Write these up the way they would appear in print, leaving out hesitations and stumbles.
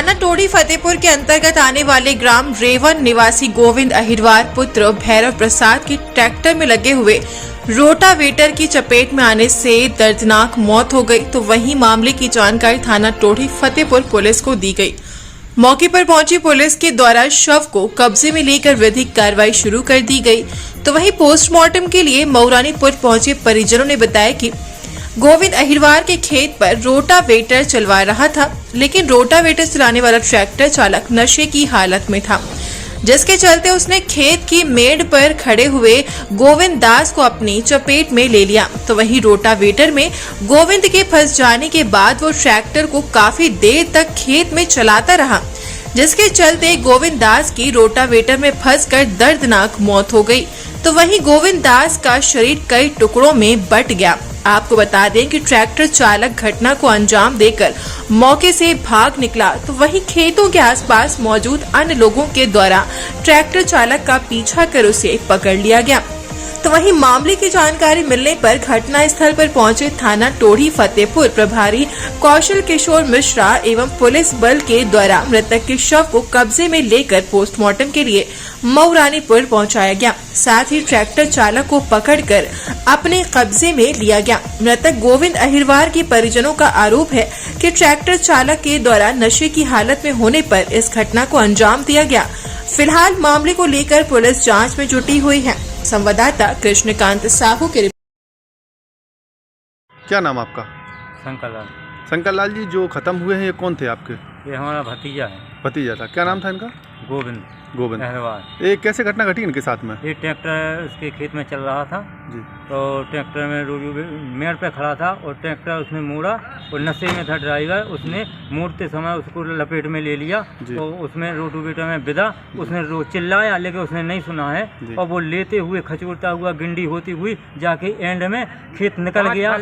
थाना टोड़ी फतेहपुर के अंतर्गत आने वाले ग्राम रेवन निवासी गोविंद अहिरवार पुत्र भैरव प्रसाद की ट्रैक्टर में लगे हुए रोटावेटर की चपेट में आने से दर्दनाक मौत हो गई। तो वहीं मामले की जानकारी थाना टोड़ी फतेहपुर पुलिस को दी गई। मौके पर पहुंची पुलिस के द्वारा शव को कब्जे में लेकर विधिक कार्रवाई शुरू कर दी गई। तो वहीं पोस्टमार्टम के लिए मऊरानीपुर पहुंचे परिजनों ने बताया कि गोविंद अहिरवार के खेत पर रोटावेटर चलवा रहा था, लेकिन रोटावेटर चलाने वाला ट्रैक्टर चालक नशे की हालत में था, जिसके चलते उसने खेत की मेड़ पर खड़े हुए गोविंद दास को अपनी चपेट में ले लिया। तो वहीं रोटावेटर में गोविंद के फंस जाने के बाद वो ट्रैक्टर को काफी देर तक खेत में चलाता रहा, जिसके चलते गोविंद दास की रोटावेटर में फंसकर दर्दनाक मौत हो गई। तो वहीं गोविंद दास का शरीर कई टुकड़ों में बट गया। आपको बता दें कि ट्रैक्टर चालक घटना को अंजाम देकर मौके से भाग निकला। तो वहीं खेतों के आसपास मौजूद अन्य लोगों के द्वारा ट्रैक्टर चालक का पीछा कर उसे पकड़ लिया गया। तो वहीं मामले की जानकारी मिलने पर घटना स्थल पर पहुंचे थाना टोड़ी फतेहपुर प्रभारी कौशल किशोर मिश्रा एवं पुलिस बल के द्वारा मृतक के शव को कब्जे में लेकर पोस्टमार्टम के लिए मऊरानीपुर पहुंचाया गया। साथ ही ट्रैक्टर चालक को पकड़कर अपने कब्जे में लिया गया। मृतक गोविंद अहिरवार के परिजनों का आरोप है कि ट्रैक्टर चालक के द्वारा नशे की हालत में होने पर इस घटना को अंजाम दिया गया। फिलहाल मामले को लेकर पुलिस जांच में जुटी हुई है। संवाददाता कृष्णकांत साहू के क्या नाम आपका? शंकरलाल। शंकरलाल जी, जो खत्म हुए हैं ये कौन थे आपके? ये हमारा भतीजा है। भतीजा था। क्या नाम था इनका? गोविंद अहिरवार। ये कैसे घटना घटी इनके साथ में? ये ट्रैक्टर उसके खेत में चल रहा था जी। तो ट्रैक्टर में मेड़ पे खड़ा था और ट्रैक्टर उसने मोड़ा और नशे में था ड्राइवर। उसने मोड़ते समय उसको लपेट में ले लिया तो उसमें रोटावेटर में विदा। उसने चिल्लाया लेकिन उसने नहीं सुना है और वो लेते हुए खचोड़ता हुआ गिंडी होती हुई जाके एंड में खेत निकल गया।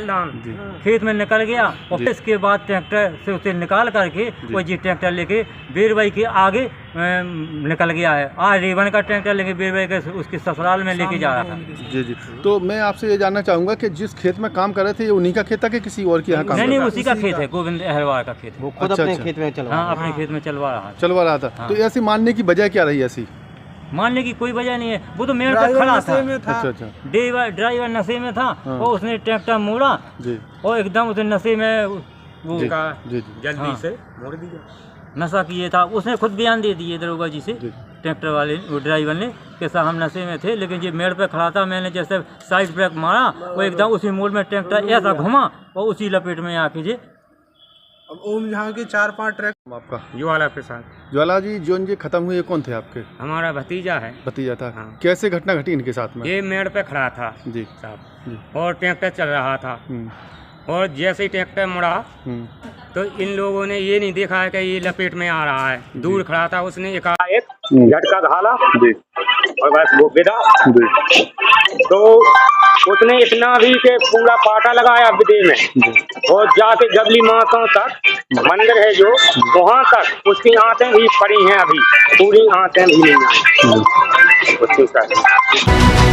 खेत में निकल गया और इसके बाद ट्रैक्टर से उसे निकाल करके वो जी ट्रैक्टर लेके बीरबाई के आगे निकल गया है। आज रेवन का ट्रैक्टर लेके बीरबाई के उसके ससुराल में लेके जा रहा था। जी जी। तो मैं आपसे ये जानना चाहूंगा कि जिस खेत में काम कर रहे थे ये उन्हीं का खेत था कि किसी और के यहाँ काम? नहीं, उसी का खेत है, गोविंद अहिरवार का खेत है। वो खुद अपने खेत में चलवा अपने खेत में चलवा रहा था। तो ऐसी मानने की वजह क्या रही? ऐसी मानने की कोई वजह नहीं है, वो तो मेरे पे खड़ा था। अच्छा। ड्राइवर नशे में था और उसने ट्रैक्टर मोड़ा और एकदम उसे नशे में वो जल्दी से मोड़ दिया। नशा किए था, उसने खुद बयान दे दिए दरोगा जी से, ट्रैक्टर वाले ड्राइवर ने, कि साहब हम नशे में थे लेकिन ये मेड़ पे खड़ा था, मैंने जैसे साइड ब्रेक मारा वो एकदम उसी मोड़ में ट्रैक्टर ऐसा घुमा और उसी लपेट में आके जे अब ओम जहाँ के 4-5 ट्रैक। आपका? ज्वाला प्रसाद। ज्वाला जी, जो ये खत्म हुए कौन थे आपके? हमारा भतीजा है। भतीजा था। हाँ। कैसे घटना घटी इनके साथ में? ये मेड़ पे खड़ा था जी साहब और ट्रैक्टर चल रहा था और जैसे ही ट्रैक्टर मुड़ा तो इन लोगों ने ये नहीं देखा है कि ये लपेट में आ रहा है। दूर खड़ा था, उसने एकाएक झटका घाला और बस वो विदा। तो उसने इतना भी के पूरा पाटा लगाया विदे में और जाके गबली मातों तक मंदिर है जो वहाँ तक उसकी आंतें भी पड़ी हैं, अभी पूरी आंतें भी नहीं आई उसकी।